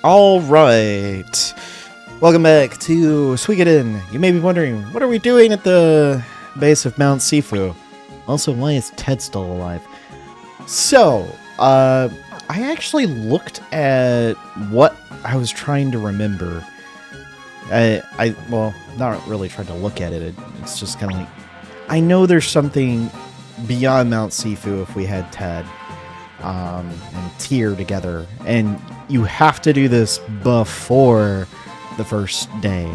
Alright, welcome back to Suikoden. You may be wondering, what are we doing at the base of Mount Sifu? Also, why is Ted still alive? So, I actually looked at what I was trying to remember. Well, not really trying to look at it, it's just kind of like, I know there's something beyond Mount Sifu if we had Ted and Tyr together, and you have to do this before the first day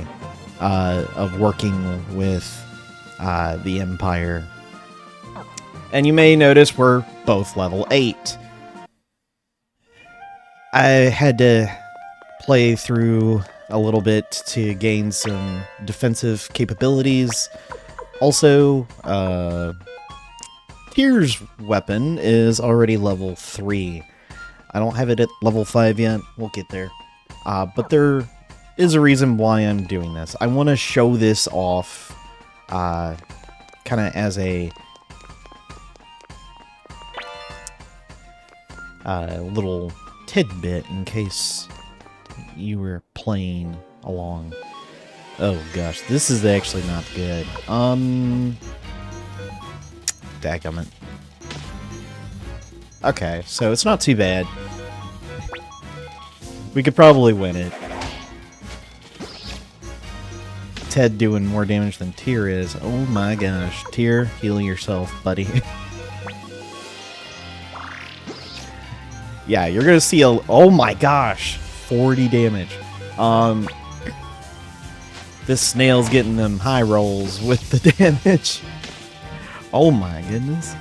of working with the Empire. And you may notice we're both level 8. I had to play through a little bit to gain some defensive capabilities. Also, Tyr's weapon is already level 3. I don't have it at level 5 yet. We'll get there. But there is a reason why I'm doing this. I want to show this off kind of as a little tidbit in case you were playing along. Oh gosh, this is actually not good. Dadgummit. Okay, so it's not too bad. We could probably win it. Ted doing more damage than Tyr is. Oh my gosh. Tyr, heal yourself, buddy. Yeah, you're gonna see a... Oh my gosh! 40 damage. This snail's getting them high rolls with the damage. Oh my goodness.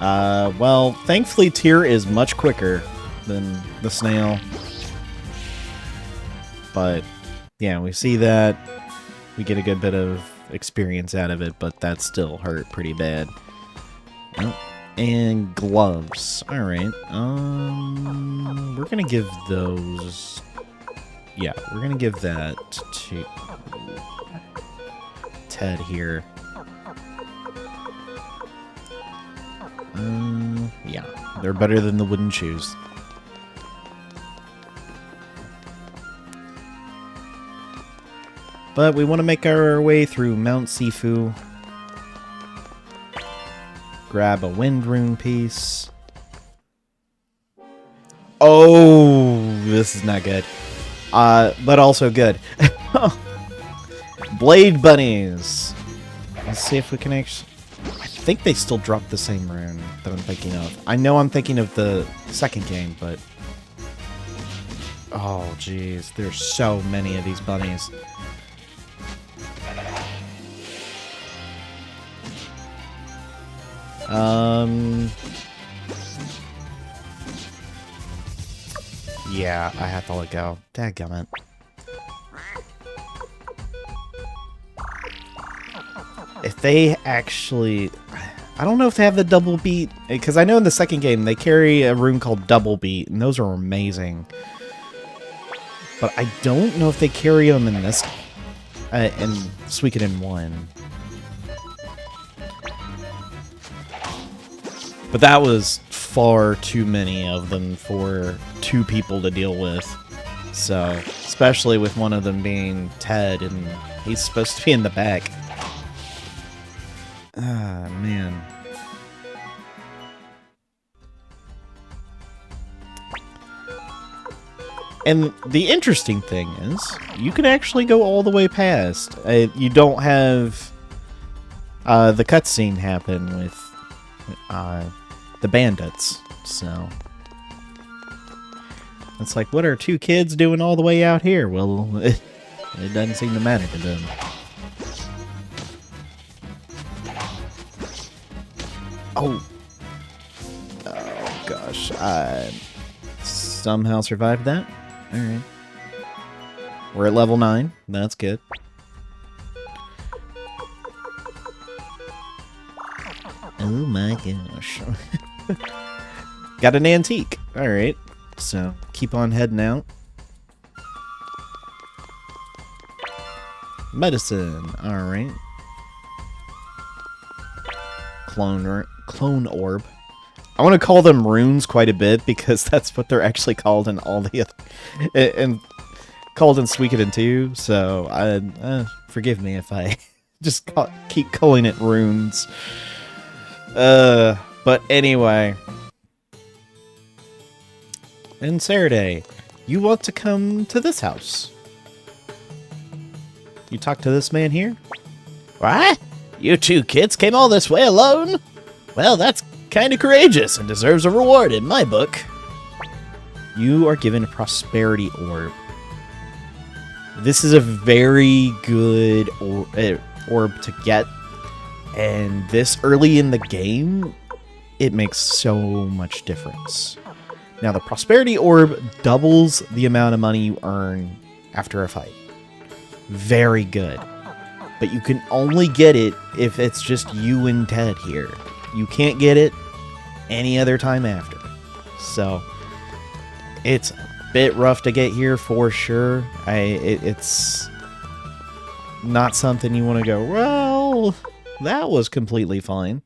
Well, thankfully Tyr is much quicker than the snail. But, yeah, we see that. We get a good bit of experience out of it, but that still hurt pretty bad. Oh, and gloves. Alright, we're gonna give those... Yeah, we're gonna give that to Ted here. Yeah, they're better than the wooden shoes. But we want to make our way through Mount Sifu. Grab a wind rune piece. Oh, this is not good. But also good. Blade bunnies. Let's see if we can actually... I think they still drop the same rune that I'm thinking of. I know I'm thinking of the second game, but... Oh, jeez. There's so many of these bunnies. Yeah, I have to let go. Dadgummit. If they actually... I don't know if they have the double beat, because I know in the second game they carry a rune called double beat, and those are amazing. But I don't know if they carry them in this... in Suikoden 1. But that was far too many of them for 2 people to deal with. So, especially with one of them being Ted, and he's supposed to be in the back. Ah, man. And the interesting thing is, you can actually go all the way past. You don't have the cutscene happen with the bandits, so... It's like, what are 2 kids doing all the way out here? Well, it doesn't seem to matter to them. Oh! Oh, gosh. I somehow survived that? Alright. We're at level 9. That's good. Oh my gosh. Got an antique. Alright. So, keep on heading out. Medicine. Alright. Clone orb. I want to call them runes quite a bit because that's what they're actually called in all the other, and called in Suikoden too. So forgive me if I just keep calling it runes. But anyway, and Saturday, you want to come to this house? You talk to this man here? What? You two kids came all this way alone? Well, that's kind of courageous and deserves a reward in my book. You are given a prosperity orb. This is a very good orb to get, and this early in the game, it makes so much difference. Now, the prosperity orb doubles the amount of money you earn after a fight. Very good. But you can only get it if it's just you and Ted here. You can't get it any other time after. So, it's a bit rough to get here for sure. It's not something you want to go, well, that was completely fine.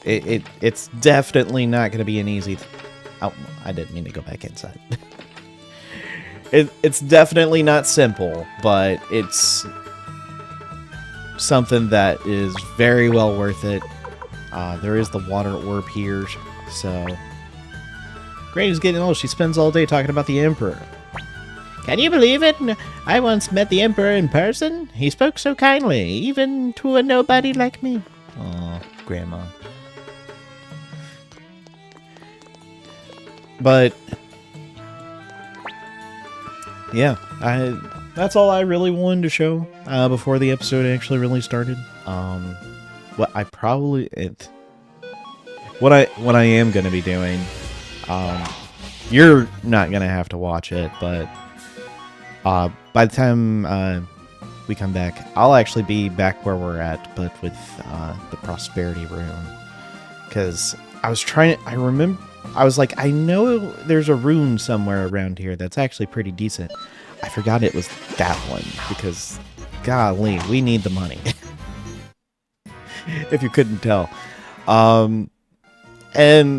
It's definitely not going to be an easy... Oh, I didn't mean to go back inside. It's definitely not simple, but it's something that is very well worth it. There is the water orb here, so... Grady's getting old. She spends all day talking about the Emperor. Can you believe it? I once met the Emperor in person. He spoke so kindly, even to a nobody like me. Aw, Grandma. But... yeah, that's all I really wanted to show before the episode actually really started. What I am going to be doing, you're not going to have to watch it, but by the time we come back, I'll actually be back where we're at, but with the prosperity rune. Because I was like, I know there's a rune somewhere around here that's actually pretty decent. I forgot it was that one, because, golly, we need the money. If you couldn't tell. And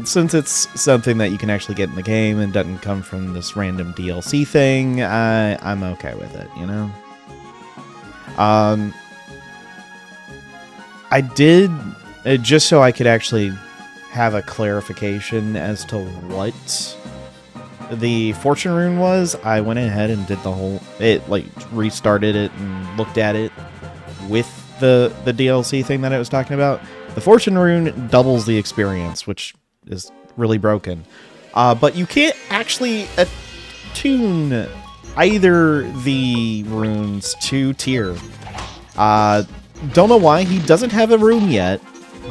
since it's something that you can actually get in the game and doesn't come from this random DLC thing, I'm okay with it, you know? I did, just so I could actually have a clarification as to what the fortune rune was, I went ahead and did the whole, restarted it and looked at it with the DLC thing that I was talking about. The fortune rune doubles the experience, which is really broken. But you can't actually attune either the runes to Tyr. Don't know why he doesn't have a rune yet,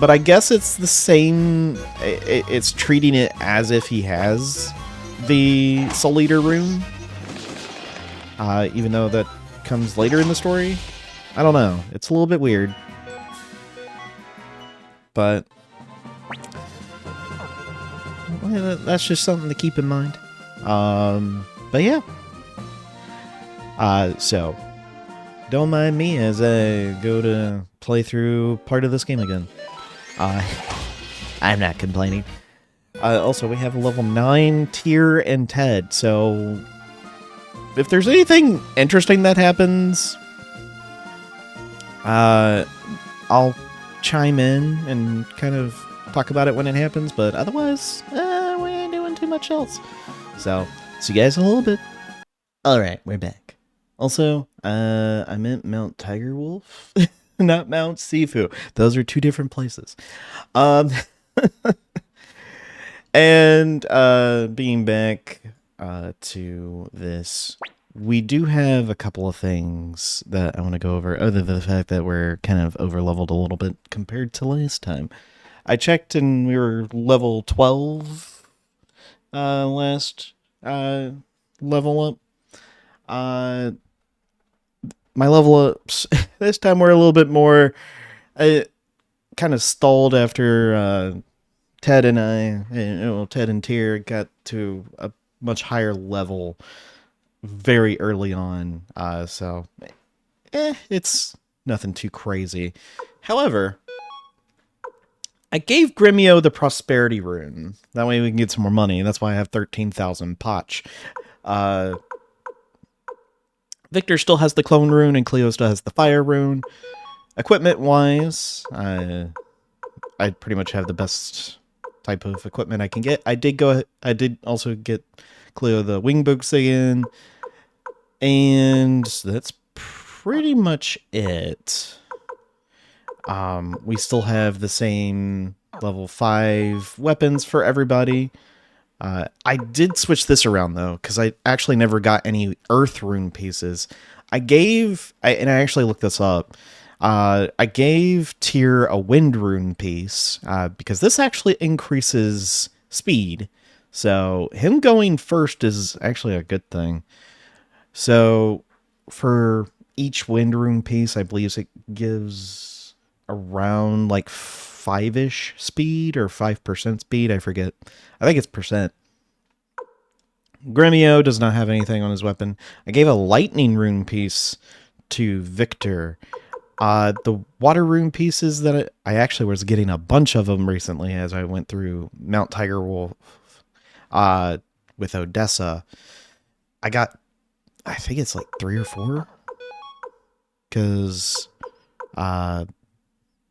but I guess it's the same. It's treating it as if he has the Soul Eater rune, even though that comes later in the story. I don't know. It's a little bit weird. But well, that's just something to keep in mind. But yeah. So don't mind me as I go to play through part of this game again. I'm not complaining. Also, we have a level 9 Tyr and Ted, so if there's anything interesting that happens, I'll chime in and kind of talk about it when it happens, but otherwise, we ain't doing too much else. So, see you guys in a little bit. Alright, we're back. Also, I meant Mount Tiger Wolf, not Mount Sifu. Those are two different places. And being back to this, we do have a couple of things that I want to go over, other than the fact that we're kind of over-leveled a little bit compared to last time. I checked and we were level 12 last level up. My level ups, this time we're a little bit more kind of stalled after Ted and Tyr got to a much higher level very early on, so it's nothing too crazy. However, I gave Gremio the Prosperity Rune. That way we can get some more money. That's why I have 13,000 potch. Victor still has the Clone Rune, and Cleo still has the Fire Rune. Equipment-wise, I pretty much have the best type of equipment I can get. I did also get Cleo the Wing Boots again. And that's pretty much it. We still have the same level 5 weapons for everybody. I did switch this around, though, because I actually never got any Earth Rune pieces. And I actually looked this up. I gave Tyr a Wind Rune piece, because this actually increases speed. So him going first is actually a good thing. So for each Wind Rune piece, I believe it gives around like 5-ish speed or 5% speed. I forget. I think it's percent. Gremio does not have anything on his weapon. I gave a Lightning Rune piece to Victor. The Water Rune pieces that I actually was getting a bunch of them recently as I went through Mount Tiger Wolf with Odessa. I think it's like 3 or 4. Because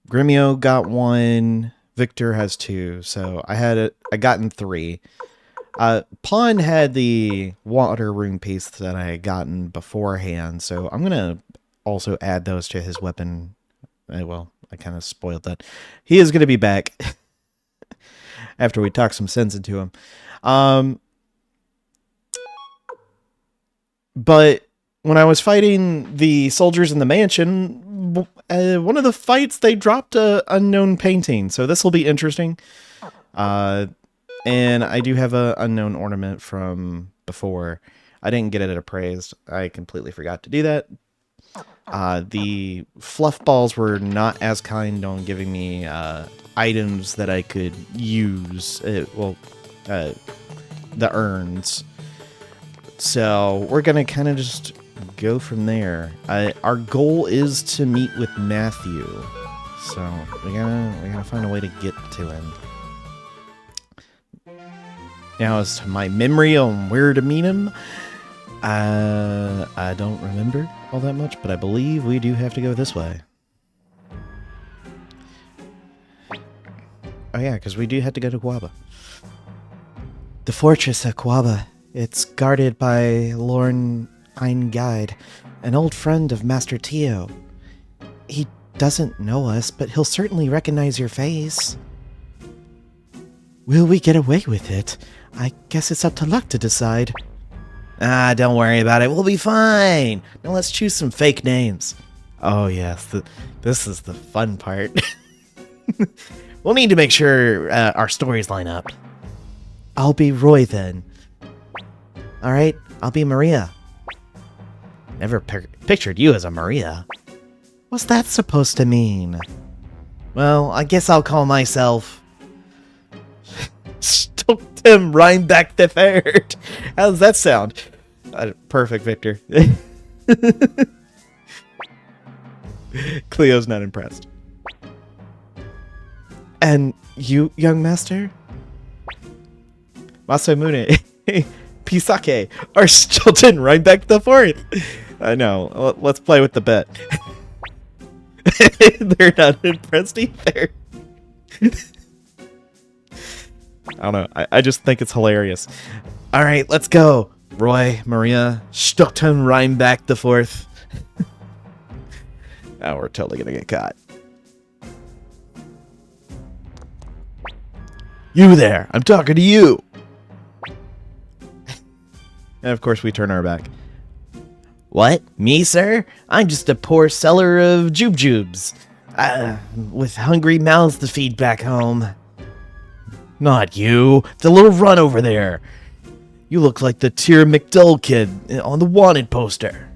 Gremio got 1, Victor has 2, so I gotten 3. Pawn had the Water Rune piece that I had gotten beforehand, so I'm gonna also add those to his weapon. Well, I kind of spoiled that. He is gonna be back after we talk some sense into him. But when I was fighting the soldiers in the mansion, one of the fights, they dropped a unknown painting. So this will be interesting. And I do have a unknown ornament from before. I didn't get it appraised. I completely forgot to do that. The fluff balls were not as kind on giving me items that I could use. The urns. So we're going to kind of just go from there. Our goal is to meet with Matthew. So we gotta find a way to get to him. Now, as to my memory on where to meet him, I don't remember all that much, but I believe we do have to go this way. Oh yeah, because we do have to go to Quaba. The fortress at Quaba. It's guarded by Lorne Guide, an old friend of Master Tio. He doesn't know us, but he'll certainly recognize your face. Will we get away with it? I guess it's up to luck to decide. Don't worry about it. We'll be fine. Now let's choose some fake names. Oh, yes. This is the fun part. We'll need to make sure our stories line up. I'll be Roy then. All right, I'll be Maria. Never pictured you as a Maria. What's that supposed to mean? Well, I guess I'll call myself... Stockton Rhinebeck the Third. How does that sound? Perfect, Victor. Cleo's not impressed. And you, young master? Masamune Pisake or Stilton Rhinebeck the Fourth. I know. Let's play with the bet. They're not impressed either. I don't know. I just think it's hilarious. All right, let's go. Roy, Maria, Stockton Rhinebeck the Fourth. Now we're totally gonna get caught. You there! I'm talking to you! And of course we turn our back. What? Me, sir? I'm just a poor seller of jubes. With hungry mouths to feed back home. Not you. The little run over there. You look like the Tyr McDull kid on the wanted poster.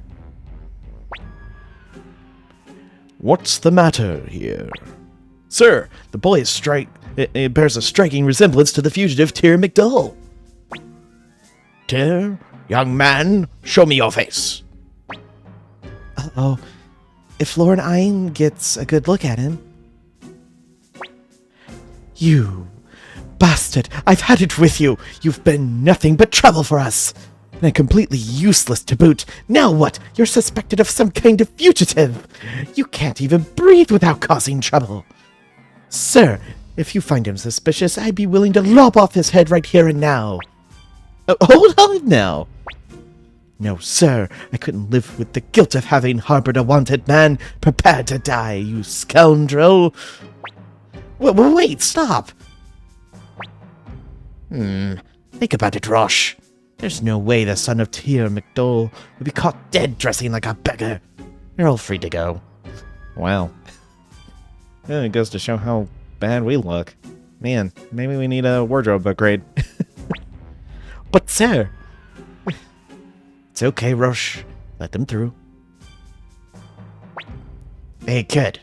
What's the matter here? Sir, the boy is it bears a striking resemblance to the fugitive Tyr McDull. Tyr? Young man, show me your face. Uh-oh. If Lord Ein gets a good look at him. You bastard! I've had it with you! You've been nothing but trouble for us! And completely useless to boot. Now what? You're suspected of some kind of fugitive! You can't even breathe without causing trouble! Sir, if you find him suspicious, I'd be willing to lop off his head right here and now. Hold on now! No, sir, I couldn't live with the guilt of having harbored a wanted man. Prepare to die, you scoundrel! Wait, stop! Think about it, Roche. There's no way the son of Tyr McDowell would be caught dead dressing like a beggar. You're all free to go. Wow. Yeah, it goes to show how bad we look. Man, maybe we need a wardrobe upgrade. But sir... It's okay, Roche. Let them through. Hey, kid.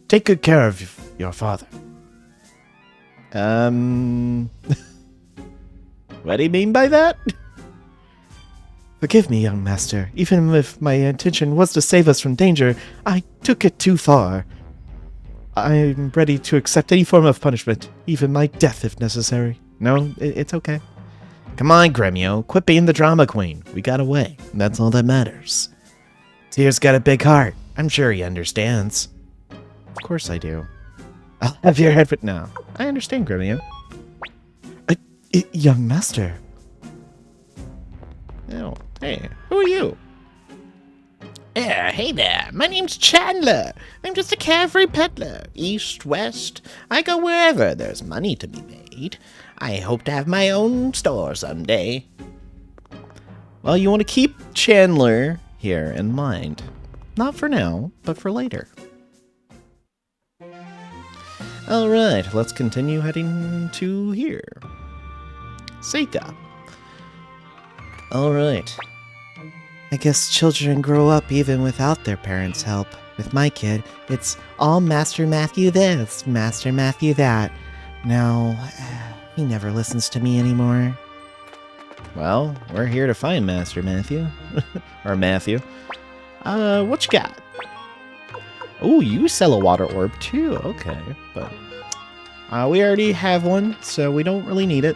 Take good care of your father. What do you mean by that? Forgive me, young master. Even if my intention was to save us from danger, I took it too far. I'm ready to accept any form of punishment, even my death if necessary. No, it's okay. Come on, Gremio, quit being the drama queen. We got away. That's all that matters. Tyr's got a big heart. I'm sure he understands. Of course I do. I'll have your head but now. I understand, Gremio. Young master. Oh, hey, who are you? Hey there, my name's Chandler. I'm just a carefree peddler. East, west, I go wherever there's money to be made. I hope to have my own store someday. Well, you want to keep Chandler here in mind. Not for now, but for later. Alright, let's continue heading to here. Seika. Alright. I guess children grow up even without their parents' help. With my kid, it's all Master Matthew this, Master Matthew that. Now, he never listens to me anymore. Well, we're here to find Master Matthew. Or Matthew. What you got? Oh, you sell a water orb too. Okay, but we already have one, so we don't really need it.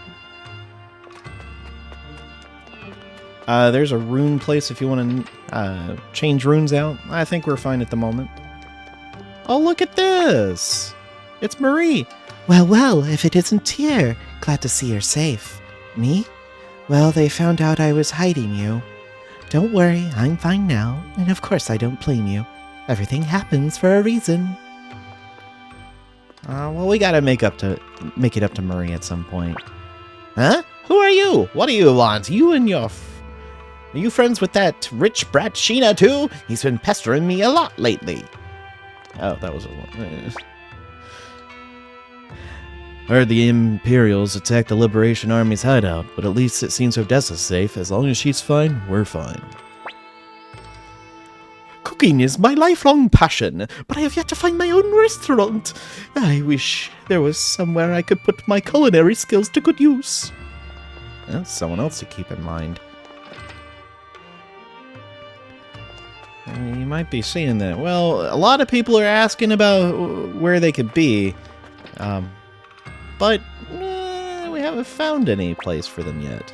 There's a rune place if you want to change runes out. I think we're fine at the moment. Oh, look at this! It's Marie! Well, if it isn't Tyr. Glad to see you're safe. Me? Well, they found out I was hiding you. Don't worry, I'm fine now, and of course I don't blame you. Everything happens for a reason. Well, we gotta make it up to Marie at some point. Huh? Who are you? What do you want? You and your... Are you friends with that rich brat Sheena too? He's been pestering me a lot lately. Oh, that was a lot. Heard the Imperials attacked the Liberation Army's hideout, but at least it seems Odessa's safe. As long as she's fine, we're fine. Cooking is my lifelong passion, but I have yet to find my own restaurant. I wish there was somewhere I could put my culinary skills to good use. That's someone else to keep in mind. You might be seeing that. Well, a lot of people are asking about where they could be. But we haven't found any place for them yet.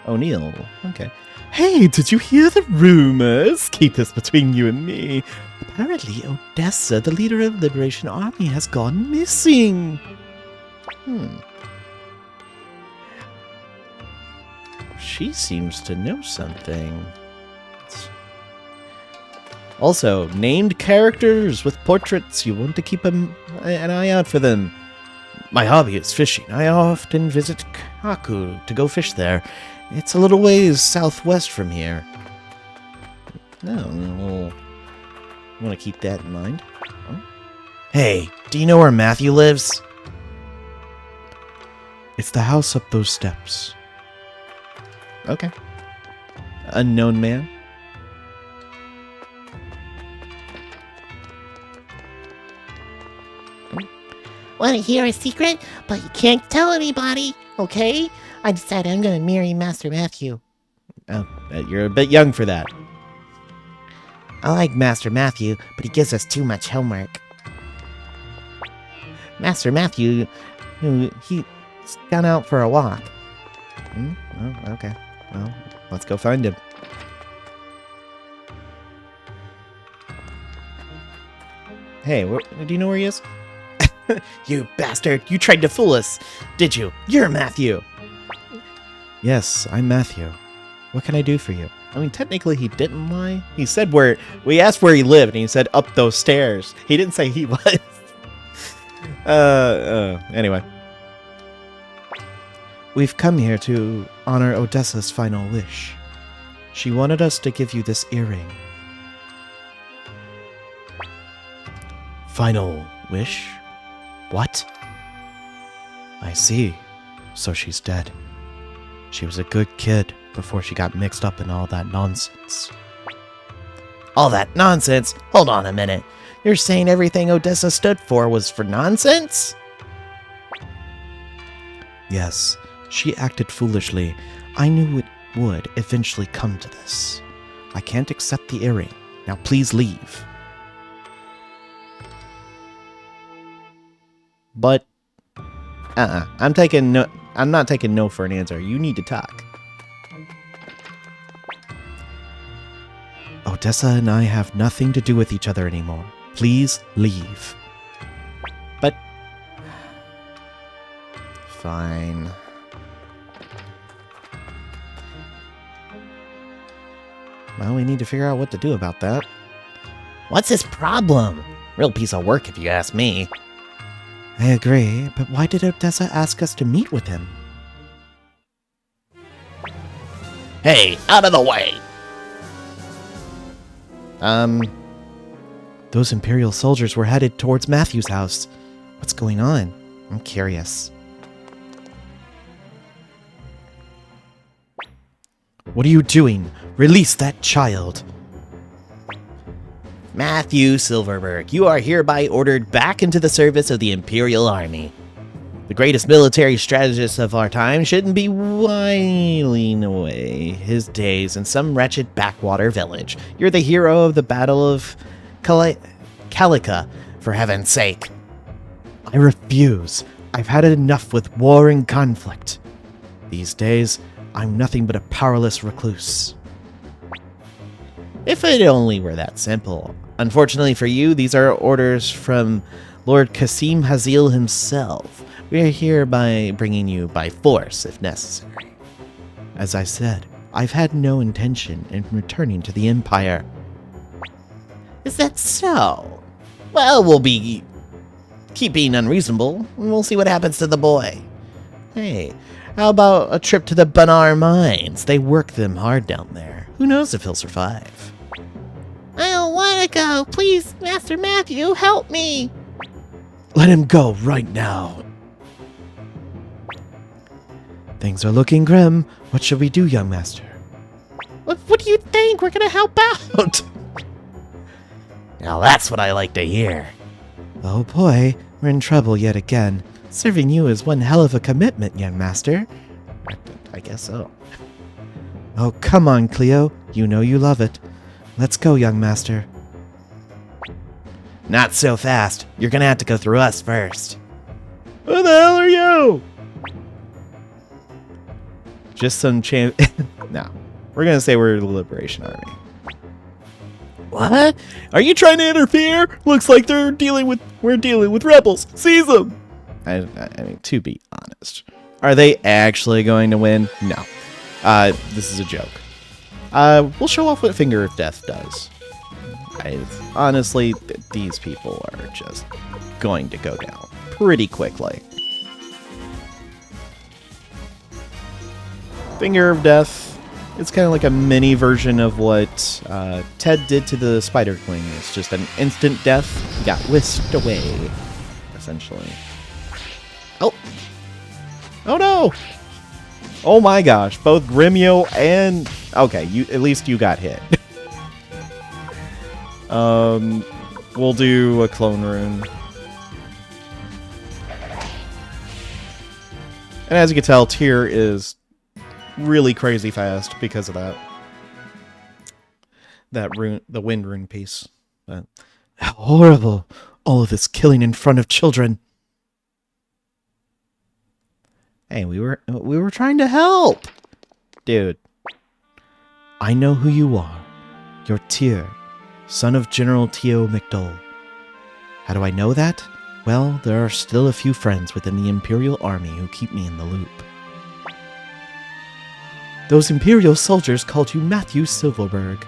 O'Neill, okay. Hey, did you hear the rumors? Keep this between you and me. Apparently, Odessa, the leader of the Liberation Army, has gone missing. She seems to know something. Also, named characters with portraits. You want to keep an eye out for them. My hobby is fishing. I often visit Kaku to go fish there. It's a little ways southwest from here. No, we'll want to keep that in mind. Oh. Hey, do you know where Matthew lives? It's the house up those steps. Okay. Unknown man. Want to hear a secret? But you can't tell anybody, okay? I decided I'm going to marry Master Matthew. Oh, you're a bit young for that. I like Master Matthew, but he gives us too much homework. Master Matthew He's gone out for a walk. Oh, okay. Well, let's go find him. Hey, do you know where he is? You bastard! You tried to fool us, did you? You're Matthew! Yes, I'm Matthew. What can I do for you? I mean, technically he didn't lie. He said where... We asked where he lived, and he said up those stairs. He didn't say he was. Anyway. We've come here to honor Odessa's final wish. She wanted us to give you this earring. Final wish? What? I see. So she's dead. She was a good kid before she got mixed up in all that nonsense. All that nonsense? Hold on a minute. You're saying everything Odessa stood for was for nonsense? Yes, she acted foolishly. I knew it would eventually come to this. I can't accept the earring. Now please leave. But I'm not taking no for an answer. You need to talk. Odessa and I have nothing to do with each other anymore. Please leave. But fine. Well, we need to figure out what to do about that. What's his problem? Real piece of work if you ask me. I agree, but why did Odessa ask us to meet with him? Hey, out of the way! Those Imperial soldiers were headed towards Matthew's house. What's going on? I'm curious. What are you doing? Release that child! Matthew Silverberg, you are hereby ordered back into the service of the Imperial Army. The greatest military strategist of our time shouldn't be whiling away his days in some wretched backwater village. You're the hero of the Battle of Calica, for heaven's sake. I refuse. I've had enough with war and conflict. These days, I'm nothing but a powerless recluse. If it only were that simple. Unfortunately for you, these are orders from Lord Qasim Hazil himself. We are hereby bringing you by force, if necessary. As I said, I've had no intention in returning to the Empire. Is that so? Well, we'll keep being unreasonable, and we'll see what happens to the boy. Hey, how about a trip to the Banar mines? They work them hard down there. Who knows if he'll survive? I don't want to go. Please, Master Matthew, help me. Let him go right now. Things are looking grim. What should we do, young master? What do you think? We're going to help out. Now that's what I like to hear. Oh boy, we're in trouble yet again. Serving you is one hell of a commitment, young master. I guess so. Oh, come on, Cleo. You know you love it. Let's go, young master. Not so fast. You're gonna have to go through us first. Who the hell are you? Just some champ. No. We're gonna say we're the Liberation Army. What? Are you trying to interfere? Looks like we're dealing with rebels. Seize them! I mean, to be honest. Are they actually going to win? No. This is a joke. We'll show off what Finger of Death does. Honestly, these people are just going to go down pretty quickly. Finger of Death, it's kind of like a mini version of what Ted did to the Spider Queen. It's just an instant death. He got whisked away, essentially. Oh! Oh no! Oh my gosh, both Grimio and... Okay, at least you got hit. We'll do a clone rune. And as you can tell, Tyr is really crazy fast because of that. That rune, the wind rune piece. But how horrible! All of this killing in front of children. Hey, we were trying to help. Dude. I know who you are. You're Tyr, son of General Tio McDole. How do I know that? Well, there are still a few friends within the Imperial Army who keep me in the loop. Those Imperial soldiers called you Matthew Silverberg.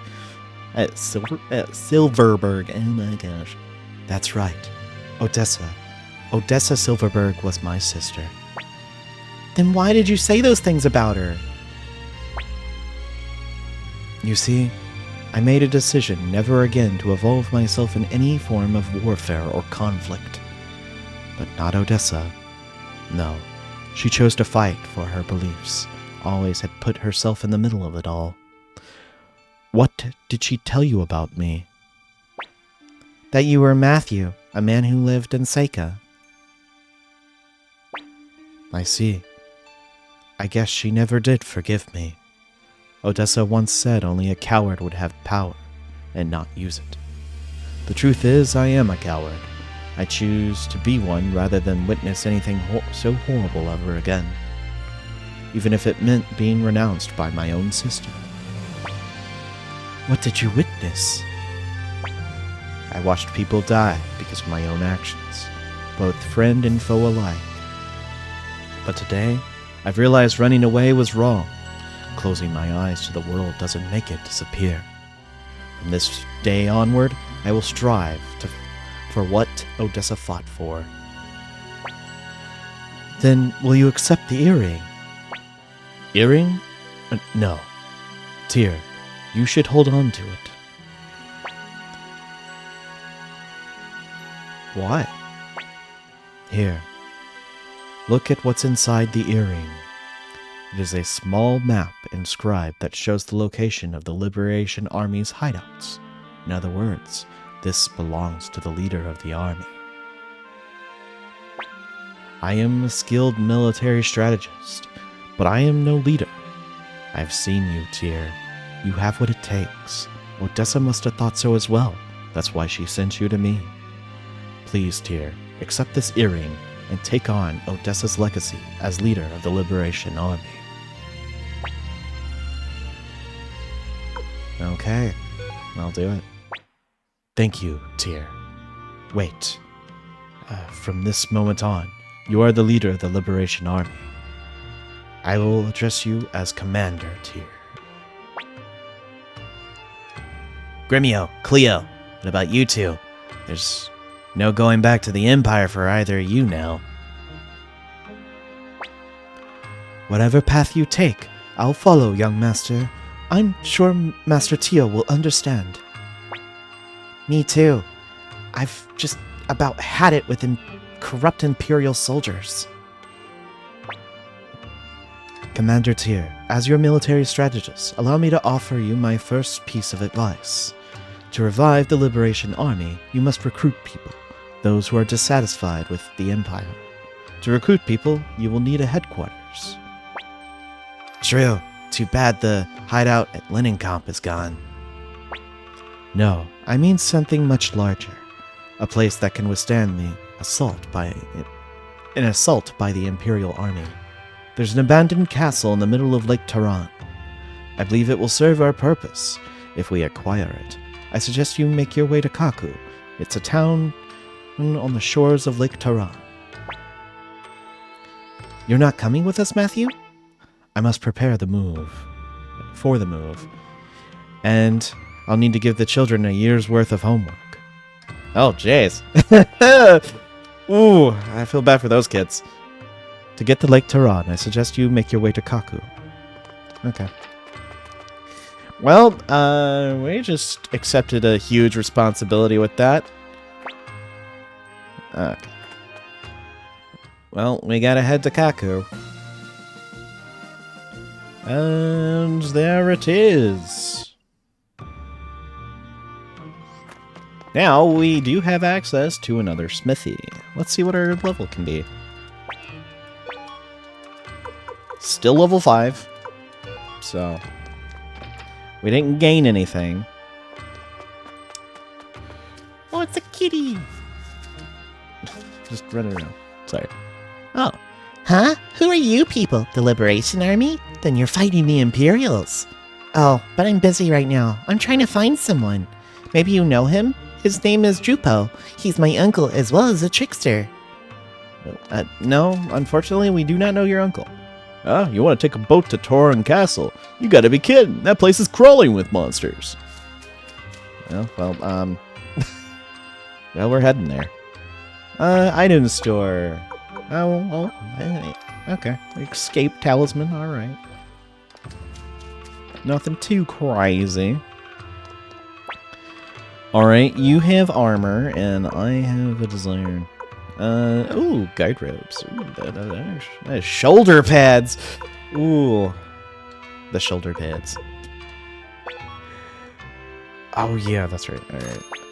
Silverberg, oh my gosh. That's right. Odessa. Odessa Silverberg was my sister. Then why did you say those things about her? You see, I made a decision never again to involve myself in any form of warfare or conflict. But not Odessa. No, she chose to fight for her beliefs, always had put herself in the middle of it all. What did she tell you about me? That you were Matthew, a man who lived in Seika. I see. I guess she never did forgive me. Odessa once said only a coward would have power and not use it. The truth is, I am a coward. I choose to be one rather than witness anything so horrible ever again, even if it meant being renounced by my own sister. What did you witness? I watched people die because of my own actions, both friend and foe alike. But today, I've realized running away was wrong. Closing my eyes to the world doesn't make it disappear. From this day onward, I will strive for what Odessa fought for. Then, will you accept the earring? Earring? No. Tyr, you should hold on to it. Why? Here. Look at what's inside the earring. It is a small map inscribed that shows the location of the Liberation Army's hideouts. In other words, this belongs to the leader of the army. I am a skilled military strategist, but I am no leader. I've seen you, Tyr. You have what it takes. Odessa must have thought so as well. That's why she sent you to me. Please, Tyr, accept this earring and take on Odessa's legacy as leader of the Liberation Army. Okay, I'll do it. Thank you, Tyr. Wait. From this moment on, you are the leader of the Liberation Army. I will address you as Commander Tyr. Gremio, Cleo, what about you two? There's no going back to the Empire for either of you now. Whatever path you take, I'll follow, young master. I'm sure Master Tio will understand. Me too. I've just about had it with corrupt Imperial soldiers. Commander Tyr, as your military strategist, allow me to offer you my first piece of advice. To revive the Liberation Army, you must recruit people, those who are dissatisfied with the Empire. To recruit people, you will need a headquarters. True. Too bad the hideout at Linenkamp is gone. No, I mean something much larger. A place that can withstand an assault by the Imperial Army. There's an abandoned castle in the middle of Lake Taran. I believe it will serve our purpose if we acquire it. I suggest you make your way to Kaku. It's a town on the shores of Lake Taran. You're not coming with us, Matthew? I must prepare for the move. And I'll need to give the children a year's worth of homework. Oh, jeez. Ooh, I feel bad for those kids. To get to Lake Taran, I suggest you make your way to Kaku. Okay. Well, we just accepted a huge responsibility with that. Okay. Well, we gotta head to Kaku. And there it is. Now we do have access to another smithy. Let's see what our level can be. Still level 5. So we didn't gain anything. Oh, it's a kitty. Just running around. Sorry. Oh, Huh? Who are you people? The Liberation Army? Then you're fighting the Imperials. Oh, but I'm busy right now. I'm trying to find someone. Maybe you know him? His name is Jupo. He's my uncle as well as a trickster. No, unfortunately, we do not know your uncle. Ah, you want to take a boat to Toron Castle? You gotta be kidding. That place is crawling with monsters. Well, well, we're heading there. Item store. Okay. Escape talisman, alright. Nothing too crazy. Alright, you have armor, and I have a desire. Ooh, guide ropes. Ooh, that is shoulder pads. Ooh, the shoulder pads. Oh yeah, that's right.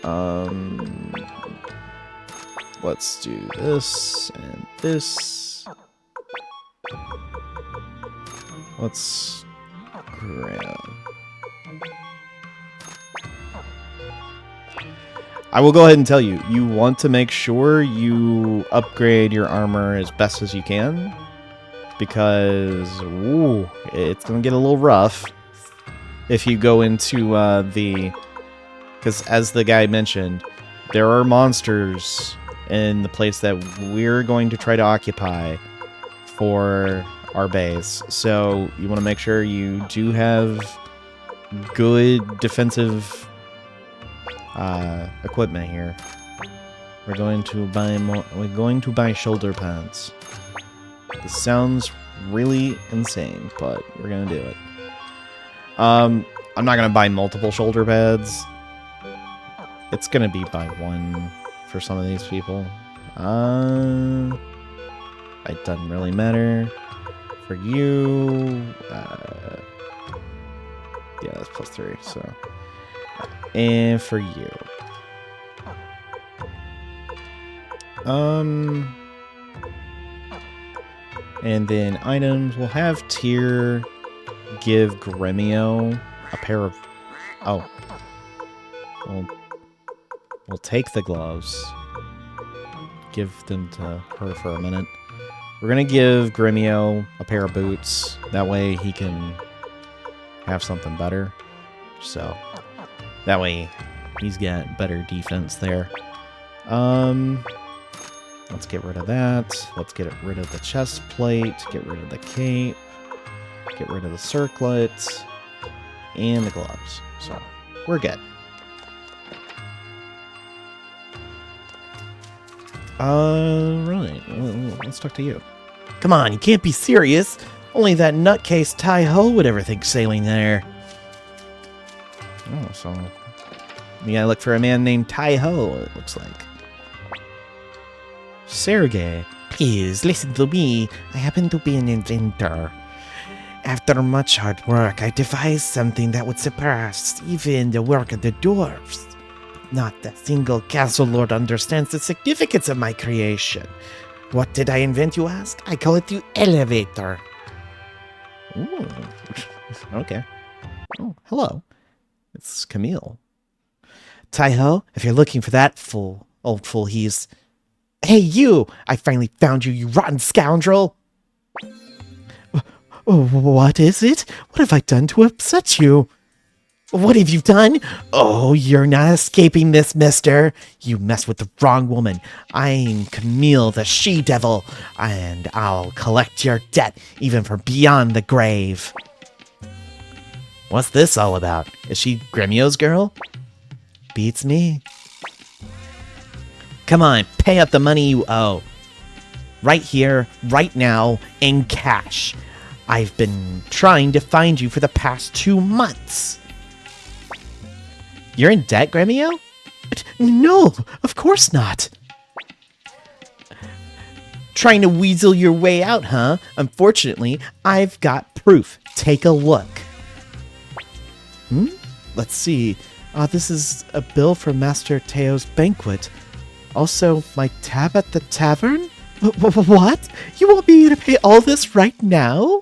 All right. Let's do this and this. Let's grab. I will go ahead and tell you, you want to make sure you upgrade your armor as best as you can, because ooh, it's going to get a little rough if you go into because as the guy mentioned, there are monsters in the place that we're going to try to occupy for our base. So you want to make sure you do have good defensive equipment here. We're going to buy more. We're going to buy shoulder pads. This sounds really insane, but we're gonna do it. I'm not gonna buy multiple shoulder pads. It's gonna be by one for some of these people. It doesn't really matter for you. Yeah, that's +3. So. And for you. And then items, we'll have Tyr give Gremio a pair of... Oh. We'll take the gloves. Give them to her for a minute. We're gonna give Gremio a pair of boots. That way he can have something better. So... that way, he's got better defense there. Let's get rid of that. Let's get rid of the chest plate. Get rid of the cape. Get rid of the circlet. And the gloves. So, we're good. Right. Let's talk to you. Come on, you can't be serious. Only that nutcase Tai-Ho would ever think sailing there. Oh, so we gotta look for a man named Tai-Ho, it looks like. Sergey. Please, listen to me. I happen to be an inventor. After much hard work, I devised something that would surpass even the work of the dwarves. Not a single castle lord understands the significance of my creation. What did I invent, you ask? I call it the elevator. Ooh. Okay. Oh, hello. It's Camille. Tai-Ho, if you're looking for that old fool, he's... Hey, you! I finally found you, you rotten scoundrel! What is it? What have I done to upset you? What have you done? Oh, you're not escaping this, mister. You messed with the wrong woman. I'm Camille, the she-devil, and I'll collect your debt, even for beyond the grave. What's this all about? Is she Gremio's girl? Beats me. Come on, pay up the money you owe. Right here, right now, in cash. I've been trying to find you for the past 2 months. You're in debt, Gremio? No, of course not. Trying to weasel your way out, huh? Unfortunately, I've got proof. Take a look. Let's see. This is a bill from Master Teo's banquet. Also, my tab at the tavern? What? You want me to pay all this right now?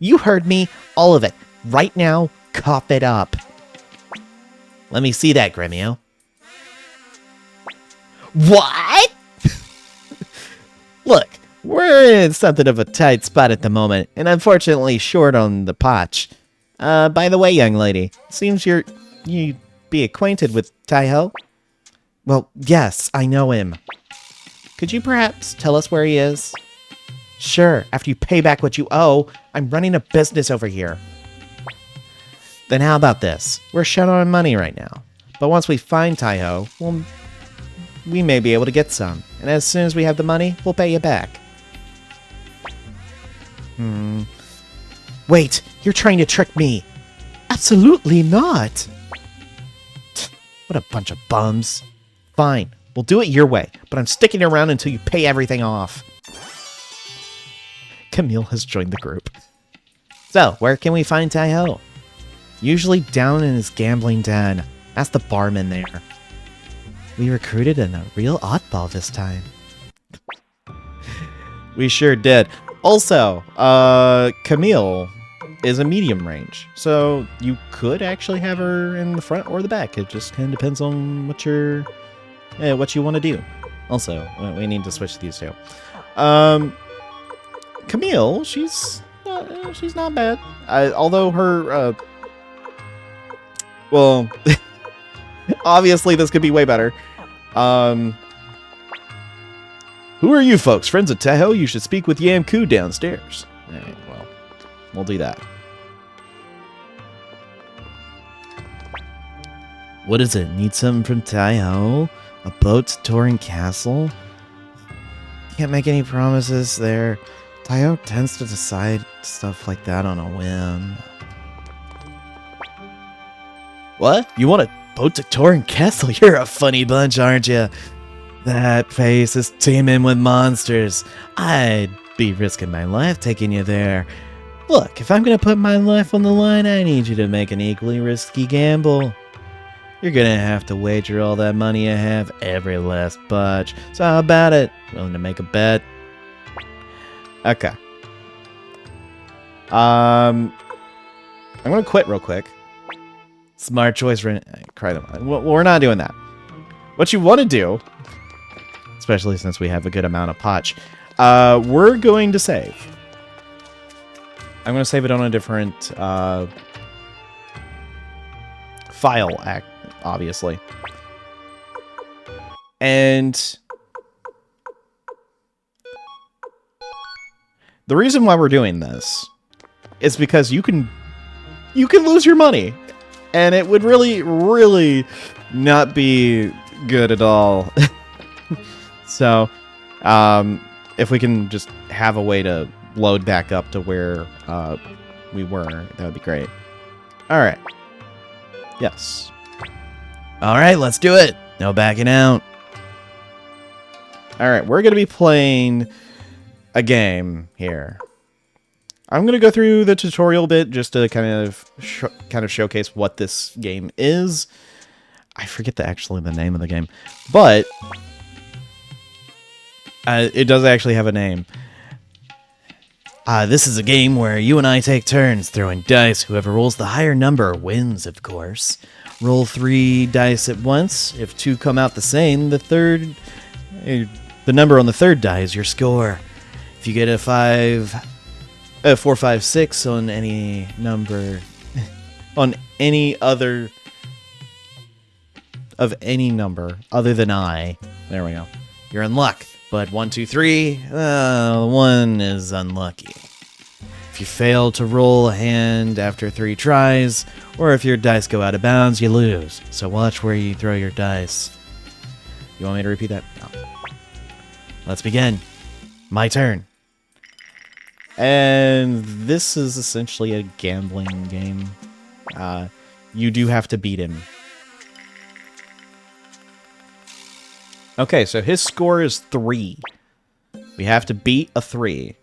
You heard me. All of it. Right now, cough it up. Let me see that, Gremio. What? Look, We're in something of a tight spot at the moment, and unfortunately short on the potch. By the way, young lady, seems you'd be acquainted with Tai-Ho? Well, yes, I know him. Could you perhaps tell us where he is? Sure, after you pay back what you owe. I'm running a business over here. Then how about this? We're short on money right now. But once we find Tai-Ho, we may be able to get some. And as soon as we have the money, we'll pay you back. Wait, you're trying to trick me. Absolutely not. What a bunch of bums. Fine, we'll do it your way, but I'm sticking around until you pay everything off. Camille has joined the group. So, where can we find Tai-Ho? Usually down in his gambling den. Ask the barman there. We recruited a real oddball this time. We sure did. Also, Camille is a medium range, so you could actually have her in the front or the back. It just kind of depends on what you want to do. Also, we need to switch these two. Camille, she's not bad. Although her, well, obviously this could be way better. Who are you folks? Friends of Tai-Ho? You should speak with Yamku downstairs. Alright, well, we'll do that. What is it? Need something from Tai-Ho? A boat to Touring Castle? Can't make any promises there. Tai-Ho tends to decide stuff like that on a whim. What? You want a boat to Touring Castle? You're a funny bunch, aren't you? That place is teeming with monsters. I'd be risking my life taking you there. Look, if I'm gonna put my life on the line, I need you to make an equally risky gamble. You're gonna have to wager all that money you have, every last budge. So how about it? Willing to make a bet? Okay. I'm gonna quit real quick. Smart choice, cry them. Well, we're not doing that. What you want to do, especially since we have a good amount of potch, we're going to save. I'm going to save it on a different file, obviously. And the reason why we're doing this is because you can lose your money. And it would really, really not be good at all. So, if we can just have a way to load back up to where we were, that would be great. Alright. Yes. Alright, let's do it. No backing out. Alright, we're going to be playing a game here. I'm going to go through the tutorial bit just to kind of showcase what this game is. I forget the name of the game, but it does actually have a name. This is a game where you and I take turns throwing dice. Whoever rolls the higher number wins, of course. Roll 3 dice at once. If 2 come out the same, the number on the third die is your score. If you get a 4, 5, 6 on any number, on any other of any number other than I, there we go, you're in luck. But 1, 2, 3, 1 is unlucky. If you fail to roll a hand after 3 tries, or if your dice go out of bounds, you lose. So watch where you throw your dice. You want me to repeat that? No. Let's begin. My turn. And this is essentially a gambling game. You do have to beat him. Okay, so his score is 3. We have to beat a 3.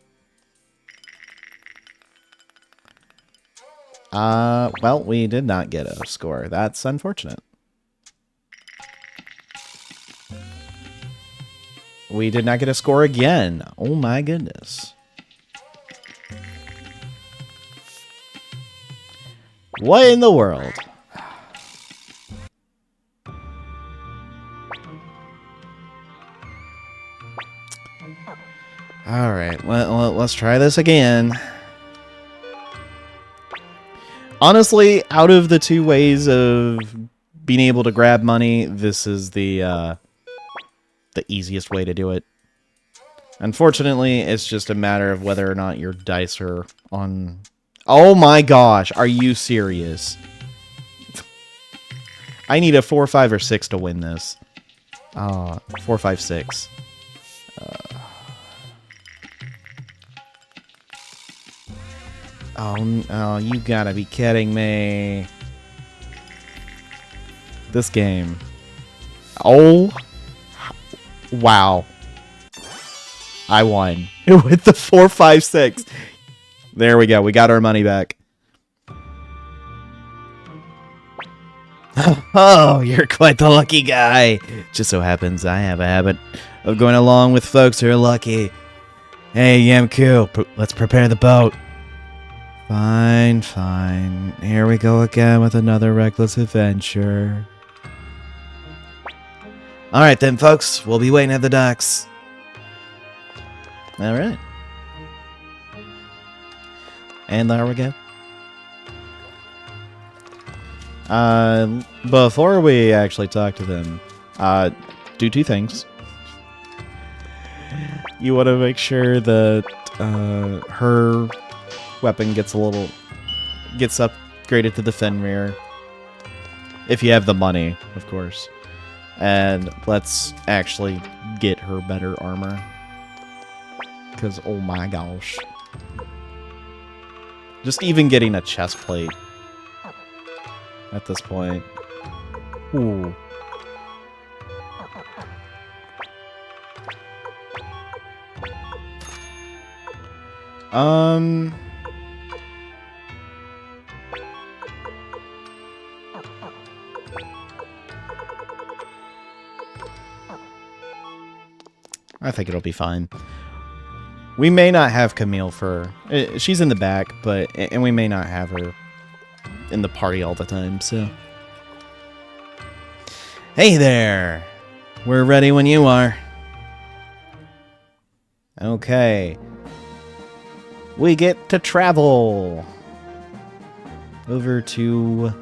Well, we did not get a score. That's unfortunate. We did not get a score again. Oh my goodness. What in the world? All let's try this again. Honestly, out of the two ways of being able to grab money, this is the easiest way to do it. Unfortunately, it's just a matter of whether or not your dice are on... Oh my gosh, are you serious? I need a 4, 5, or 6 to win this. 4, 5, 6. Oh, you gotta be kidding me. This game. Oh. Wow. I won. With the 4, 5, 6. There we go. We got our money back. Oh, you're quite the lucky guy. Just so happens I have a habit of going along with folks who are lucky. Hey, Yamku, let's prepare the boat. Fine, fine. Here we go again with another reckless adventure. Alright then, folks. We'll be waiting at the docks. Alright. And there we go. Before we actually talk to them, do 2 things. You want to make sure that her weapon gets upgraded to the Fenrir. If you have the money, of course. And let's actually get her better armor. Because, oh my gosh. Just even getting a chest plate at this point. Ooh. I think it'll be fine. We may not have Camille for... she's in the back, and we may not have her in the party all the time, so... Hey there! We're ready when you are. Okay. We get to travel over to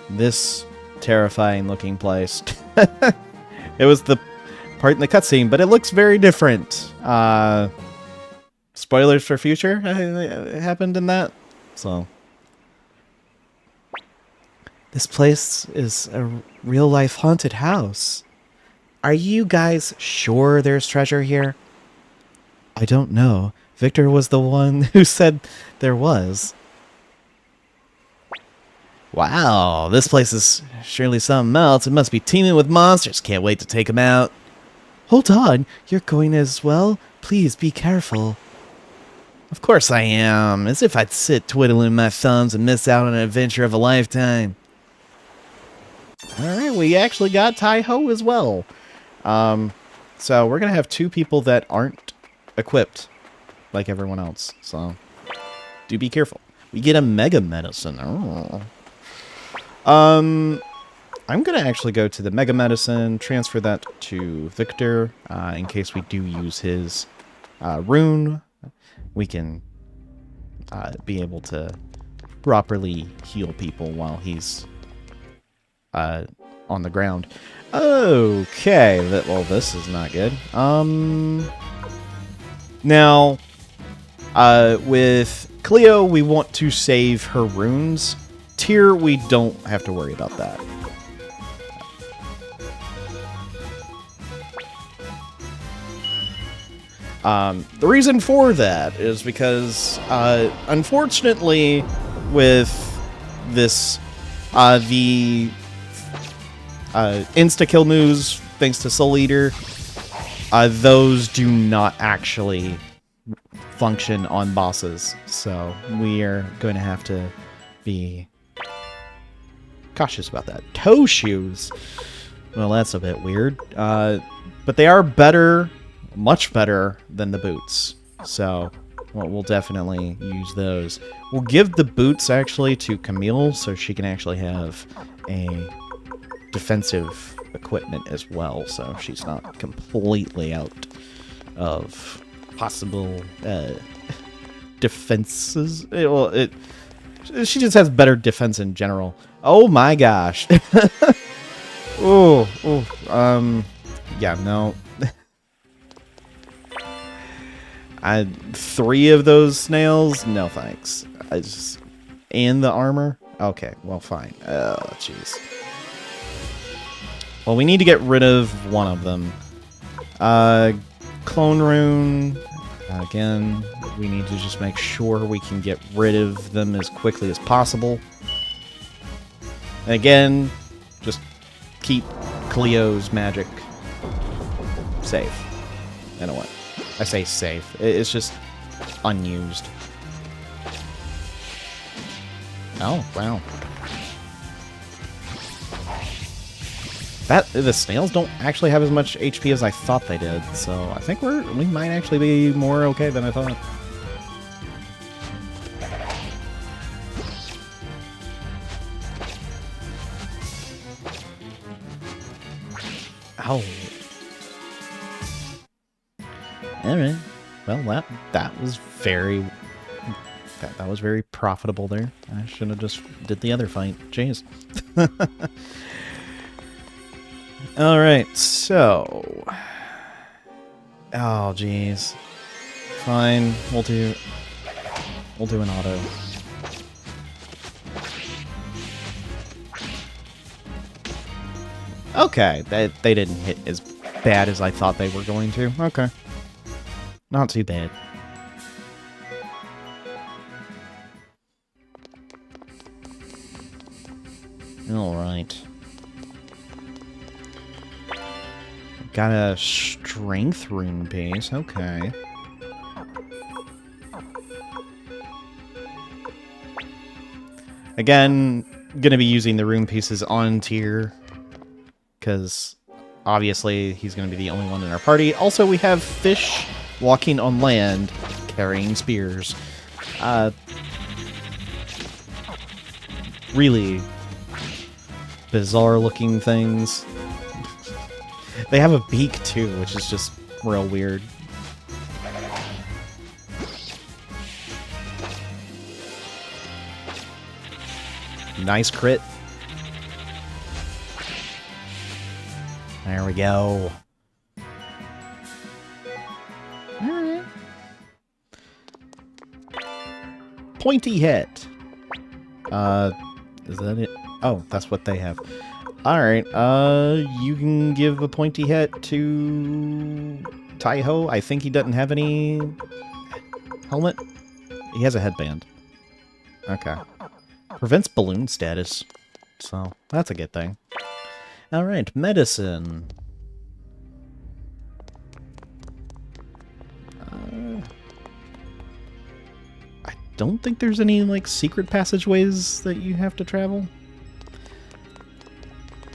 this terrifying looking place. It was the part in the cutscene, but it looks very different. Spoilers for future happened in that. So this place is a real-life haunted house. Are you guys sure there's treasure here? I don't know. Victor was the one who said there was. Wow, this place is surely something else. It must be teeming with monsters. Can't wait to take them out. Hold on, you're going as well? Please be careful. Of course I am. As if I'd sit twiddling my thumbs and miss out on an adventure of a lifetime. Alright, we actually got Tai-Ho as well. So we're going to have 2 people that aren't equipped like everyone else. So, do be careful. We get a Mega Medicine. Oh. I'm going to actually go to the Mega Medicine, transfer that to Victor, in case we do use his rune. We can be able to properly heal people while he's on the ground. Okay, well, this is not good. Now, with Cleo, we want to save her runes. Tyr, we don't have to worry about that. The reason for that is because, unfortunately, with this, the insta-kill moves, thanks to Soul Eater, those do not actually function on bosses. So we are going to have to be cautious about that. Toe shoes. Well, that's a bit weird. But they are better, much better than the boots. So we'll definitely use those. We'll give the boots actually to Camille so she can actually have a defensive equipment as well, so she's not completely out of possible defenses. She just has better defense in general. Oh my gosh. Yeah, no. 3 of those snails? No thanks. And the armor? Okay, well, fine. Oh, jeez. Well, we need to get rid of one of them. Clone rune. Again, we need to just make sure we can get rid of them as quickly as possible. And again, just keep Cleo's magic safe. You know what? I say safe. It's just unused. Oh, wow. The snails don't actually have as much HP as I thought they did, so I think we might actually be more okay than I thought. Oh. Alright. Well, that was very... That was very profitable there. I should have just did the other fight. Jeez. Alright, so... Oh, jeez. Fine. We'll do an auto. Okay, they didn't hit as bad as I thought they were going to. Okay. Not too bad. Alright. Got a strength rune piece. Okay. Again, gonna be using the rune pieces on tier, because obviously he's gonna be the only one in our party. Also, we have fish walking on land carrying spears. Really bizarre looking things. They have a beak too, which is just real weird. Nice crit. There we go. Alright. Pointy hit. Is that it? Oh, that's what they have. Alright, you can give a pointy hit to Taiho. I think he doesn't have any helmet. He has a headband. Okay. Prevents balloon status. So, that's a good thing. Alright, medicine. I don't think there's any, like, secret passageways that you have to travel.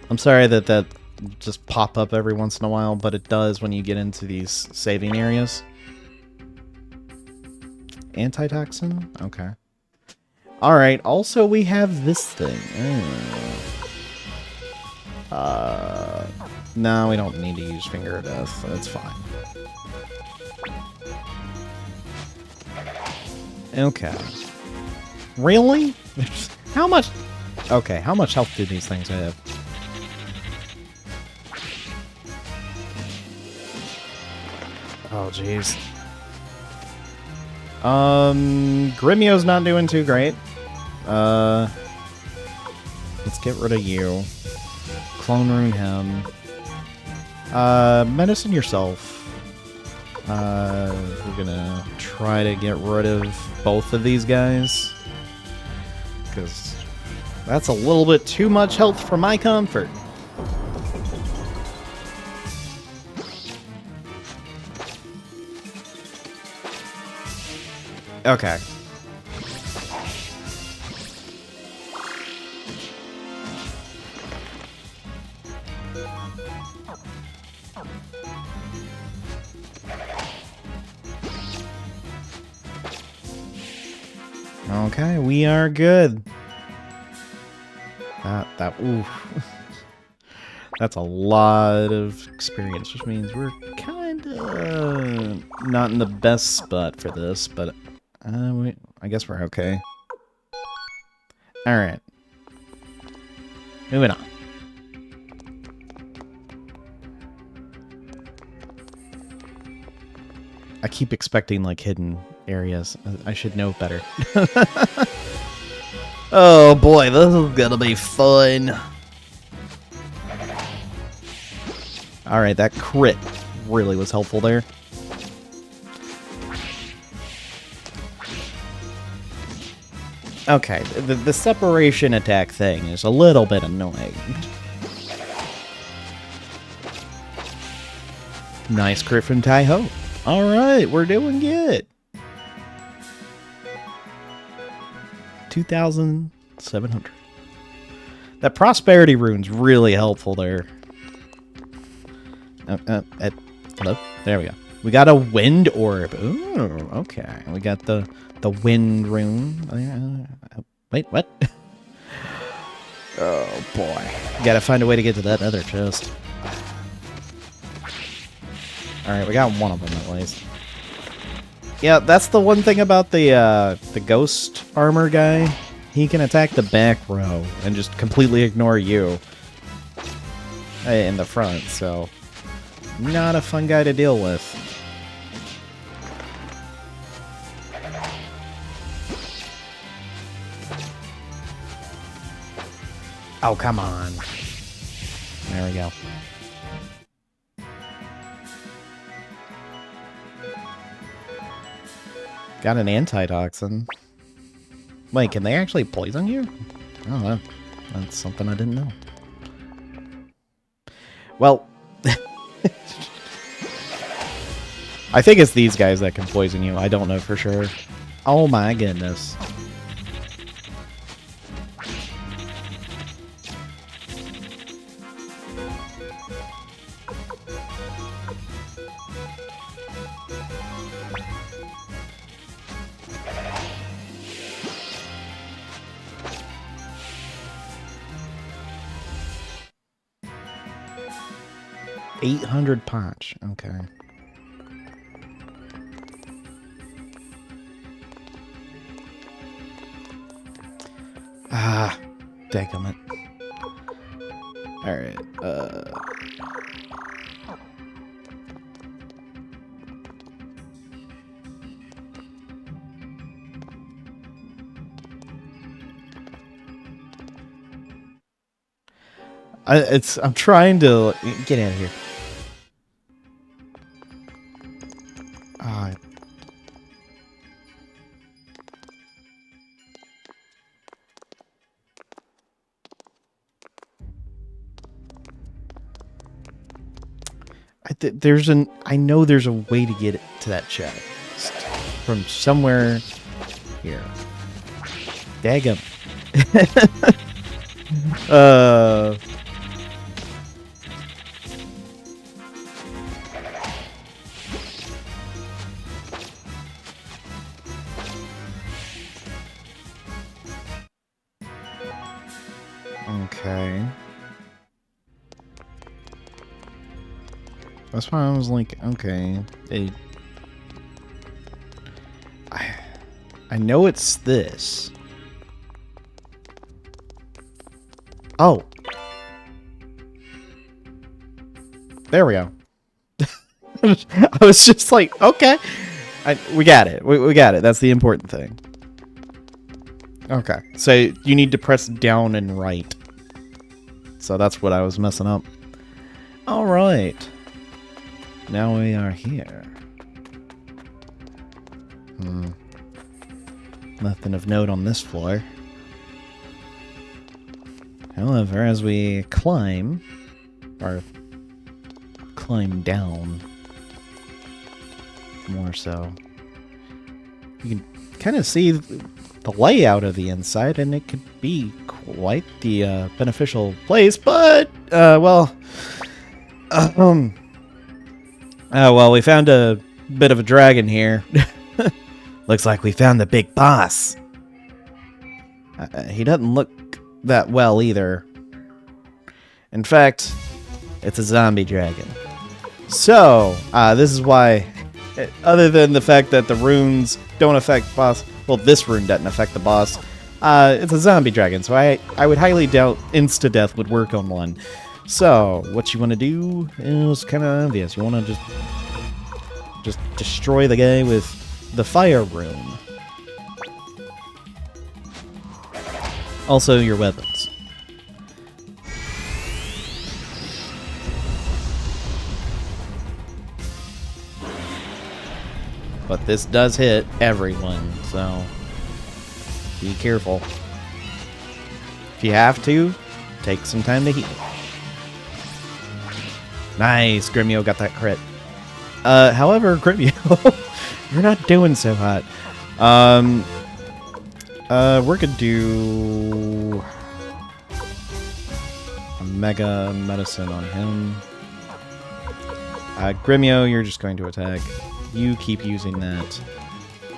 I'm sorry that just pop up every once in a while, but it does when you get into these saving areas. Antitoxin? Okay. Alright, also we have this thing. No, we don't need to use Finger of Death. That's fine. Okay. Really? How much? Okay, how much health do these things have? Oh, jeez. Grimio's not doing too great. Let's get rid of you. Clone rune him. Medicine yourself. We're gonna try to get rid of both of these guys, because that's a little bit too much health for my comfort. Okay. Okay, we are good. Oof. That's a lot of experience, which means we're kind of not in the best spot for this, but I guess we're okay. Alright. Moving on. I keep expecting, like, hidden areas. I should know better. Oh boy, this is gonna be fun. Alright, that crit really was helpful there. Okay, the separation attack thing is a little bit annoying. Nice crit from Tai-Ho. Alright, we're doing good. 2,700. That prosperity rune's really helpful there. Hello? There we go. We got a wind orb. Ooh, okay. We got the wind rune. Wait, what? Oh, boy. Gotta find a way to get to that other chest. Alright, we got one of them at least. Yeah, that's the one thing about the ghost armor guy. He can attack the back row and just completely ignore you in the front, so not a fun guy to deal with. Oh, come on. There we go. Got an antitoxin. Wait, can they actually poison you? Oh, well, that's something I didn't know. Well, I think it's these guys that can poison you. I don't know for sure. Oh my goodness. $800 punch. Okay. Ah, dadgummit. Alright, I'm trying to get out of here. I know there's a way to get it to that chest from somewhere here. Daggum. Okay. That's why I was like, okay, I know it's this. Oh. There we go. I was just like, okay. We got it. We got it. That's the important thing. Okay. So you need to press down and right. So that's what I was messing up. All right. Now we are here. Nothing of note on this floor. However, as we climb, or climb down, more so, you can kind of see the layout of the inside, and it could be quite the beneficial place, but, well, well, we found a bit of a dragon here. Looks like we found the big boss. He doesn't look that well either. In fact, It's a zombie dragon. So, this is why, other than the fact that the runes don't affect boss, well, this rune doesn't affect the boss, it's a zombie dragon, so I would highly doubt insta-death would work on one. So, what you want to do is kind of obvious. You want to just destroy the guy with the fire rune. Also, your weapons. But this does hit everyone, so be careful. If you have to, take some time to heal. Nice, Gremio got that crit. However, Gremio, you're not doing so hot. We're gonna do a mega medicine on him. Gremio, you're just going to attack. You keep using that.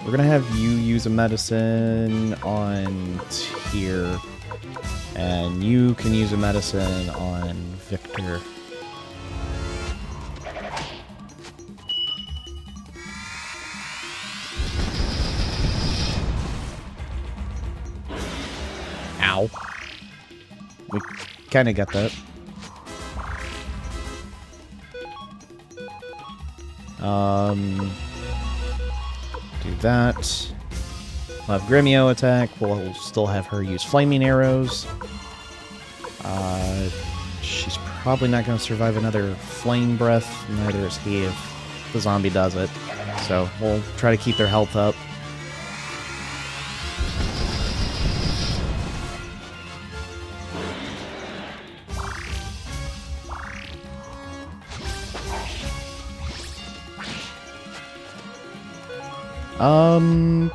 We're gonna have you use a medicine on Tyr, and you can use a medicine on Victor. Ow. We kind of got that. Do that. We'll have Gremio attack. We'll still have her use flaming arrows. She's probably not going to survive another flame breath. Neither is he if the zombie does it. So we'll try to keep their health up.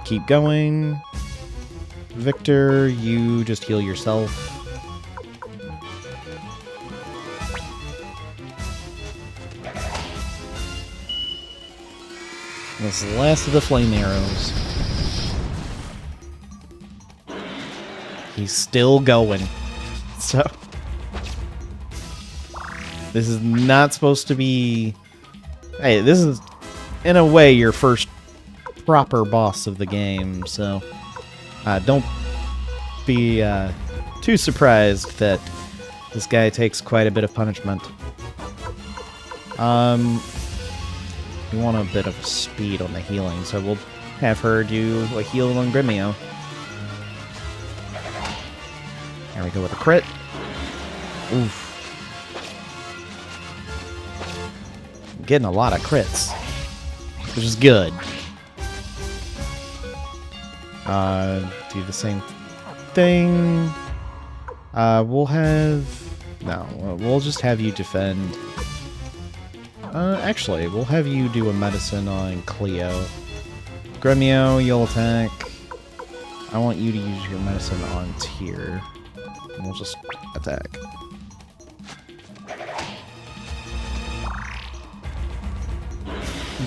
Keep going. Victor, you just heal yourself. That's the last of the flame arrows. He's still going. So, this is not supposed to be... Hey, this is, in a way, your first proper boss of the game, so don't be too surprised that this guy takes quite a bit of punishment. We want a bit of speed on the healing, so we'll have her do a heal on Gremio. There we go with a crit. Oof. I'm getting a lot of crits, which is good. Do the same thing. We'll just have you defend. Actually, we'll have you do a medicine on Cleo. Gremio, you'll attack. I want you to use your medicine on Tyr. And we'll just attack.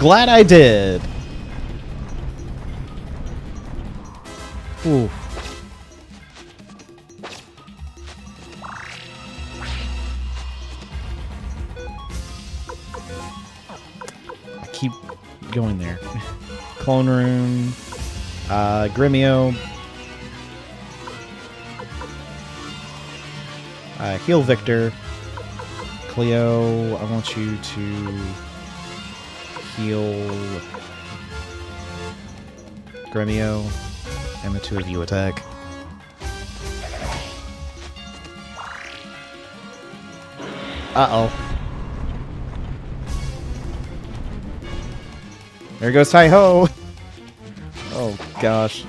Glad I did! Ooh. I keep going there. Clone Rune. Gremio. Heal Victor. Cleo, I want you to heal Gremio. And the two of you attack. Uh-oh. There goes Hi-Ho! Oh, gosh.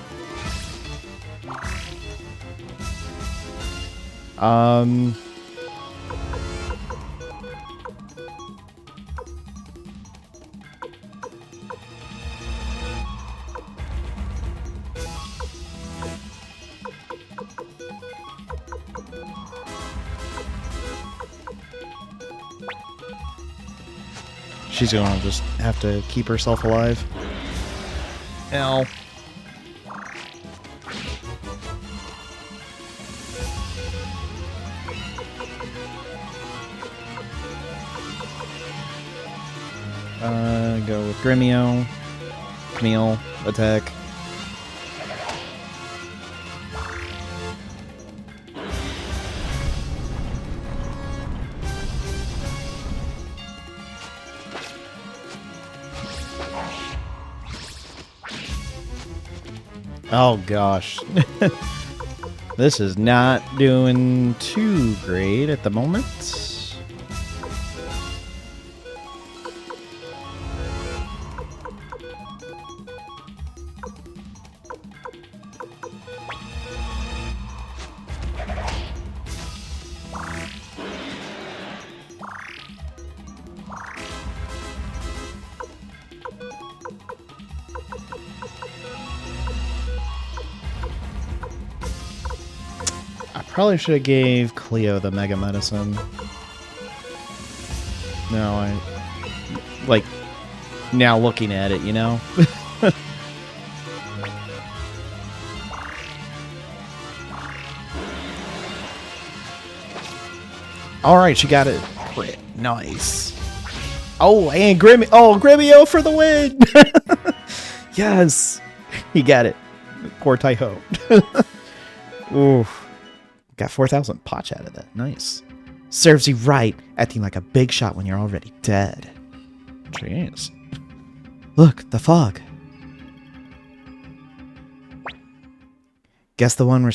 She's gonna just have to keep herself alive. Ow. Go with Gremio. Camille, attack. Oh gosh. This is not doing too great at the moment. Probably should have gave Cleo the Mega Medicine. No, I... Like, now looking at it, you know? Alright, she got it. Crit. Nice. Oh, and Gremio for the win! Yes! He got it. Poor Taiho. Oof. Got 4,000 potch out of that. Nice. Serves you right, acting like a big shot when you're already dead. Jeez. Look, the fog. Guess the one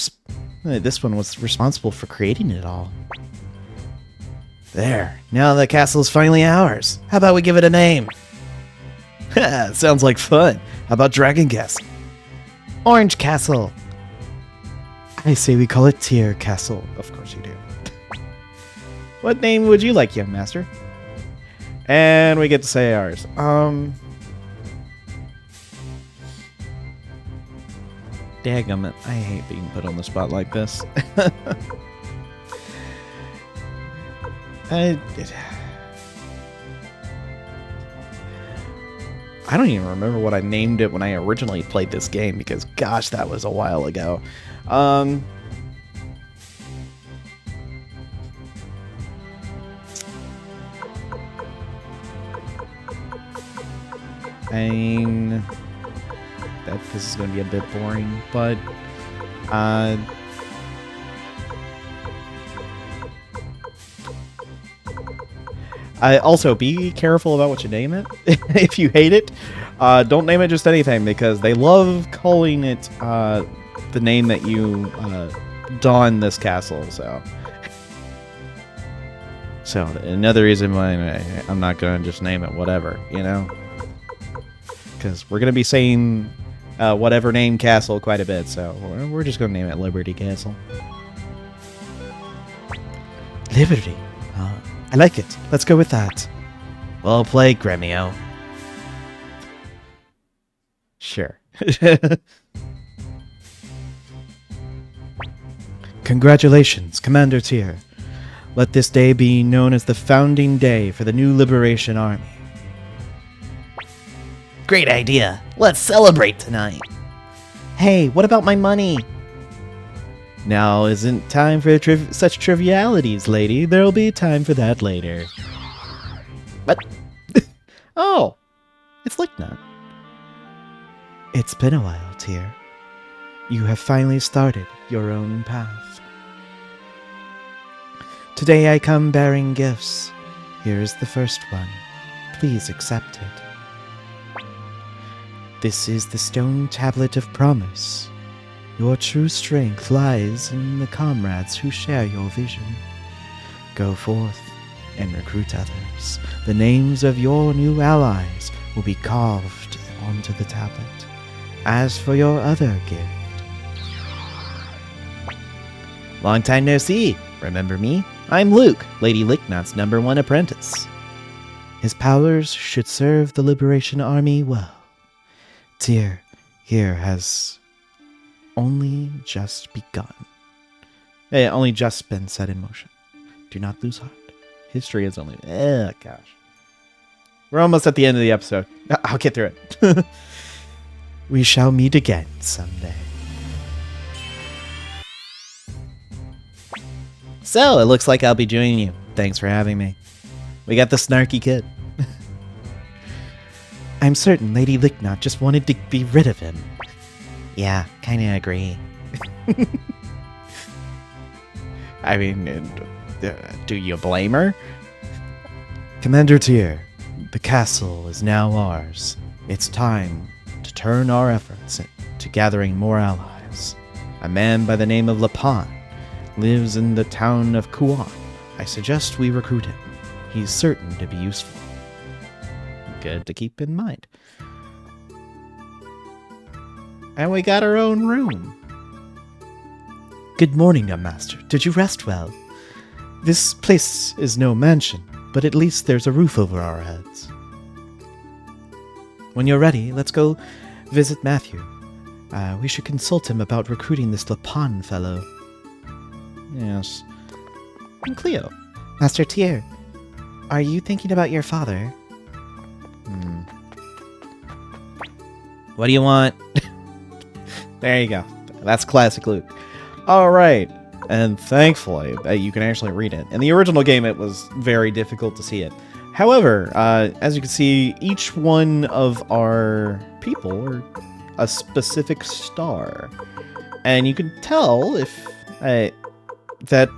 this one was responsible for creating it all. There. Now the castle is finally ours. How about we give it a name? Sounds like fun. How about Dragon Castle? Orange Castle. I say we call it Tier Castle. Of course you do. What name would you like, young master? And we get to say ours. Dadgummit, I hate being put on the spot like this. I don't even remember what I named it when I originally played this game because, gosh, that was a while ago. This is going to be a bit boring, but also be careful about what you name it. If you hate it, don't name it just anything because they love calling it the name that you don this castle. So another reason why I'm not going to just name it whatever, you know, because we're going to be saying whatever name castle quite a bit. So we're just going to name it Liberty Castle. Liberty. I like it. Let's go with that. Well played, Gremio. Sure. Congratulations, Commander Tyr. Let this day be known as the founding day for the new Liberation Army. Great idea. Let's celebrate tonight. Hey, what about my money? Now isn't time for such trivialities, lady. There'll be time for that later. What? Oh, it's Licknut. It's been a while, Tyr. You have finally started your own path. Today I come bearing gifts. Here is the first one. Please accept it. This is the stone tablet of promise. Your true strength lies in the comrades who share your vision. Go forth and recruit others. The names of your new allies will be carved onto the tablet. As for your other gift... Long time no see. Remember me? I'm Luke, Lady Licknut's #1 apprentice. His powers should serve the Liberation Army well. Tyr here has only just begun. Only just been set in motion. Do not lose heart. History is only... gosh. We're almost at the end of the episode. I'll get through it. We shall meet again someday. So, it looks like I'll be joining you. Thanks for having me. We got the snarky kid. I'm certain Lady Licknot just wanted to be rid of him. Yeah, kinda agree. I mean, do you blame her? Commander Tyr, the castle is now ours. It's time to turn our efforts to gathering more allies. A man by the name of Lapan lives in the town of Kuan. I suggest we recruit him. He's certain to be useful. Good to keep in mind. And we got our own room. Good morning, young master. Did you rest well? This place is no mansion, but at least there's a roof over our heads. When you're ready, let's go visit Matthew. We should consult him about recruiting this Lapan fellow. Yes. And Cleo. Master Tyr, are you thinking about your father? What do you want? There you go. That's classic Luke. All right. And thankfully, you can actually read it. In the original game, it was very difficult to see it. However, as you can see, each one of our people are a specific star. And you can tell if that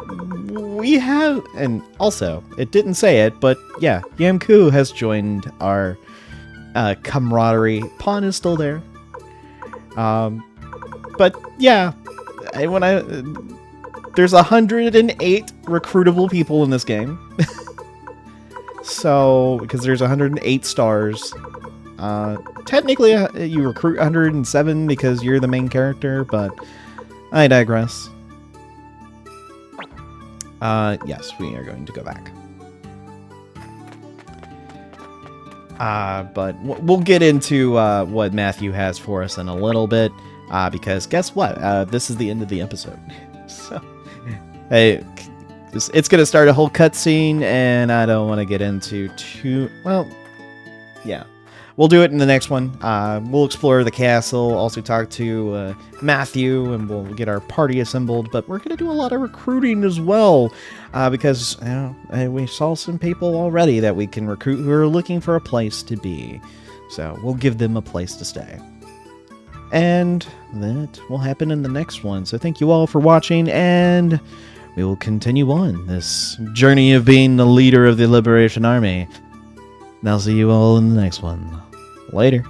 we have... And also, it didn't say it, but yeah, Yamku has joined our camaraderie. Pawn is still there. But yeah, there's 108 recruitable people in this game. So, because there's 108 stars. Technically, you recruit 107 because you're the main character, but I digress. Yes, we are going to go back. But we'll get into what Matthew has for us in a little bit, because guess what? This is the end of the episode. So, hey, it's going to start a whole cutscene, and I don't want to get into too... Well, yeah. We'll do it in the next one. We'll explore the castle, also talk to Matthew, and we'll get our party assembled. But we're going to do a lot of recruiting as well, because we saw some people already that we can recruit who are looking for a place to be. So we'll give them a place to stay. And that will happen in the next one. So thank you all for watching, and we will continue on this journey of being the leader of the Liberation Army. And I'll see you all in the next one. Later.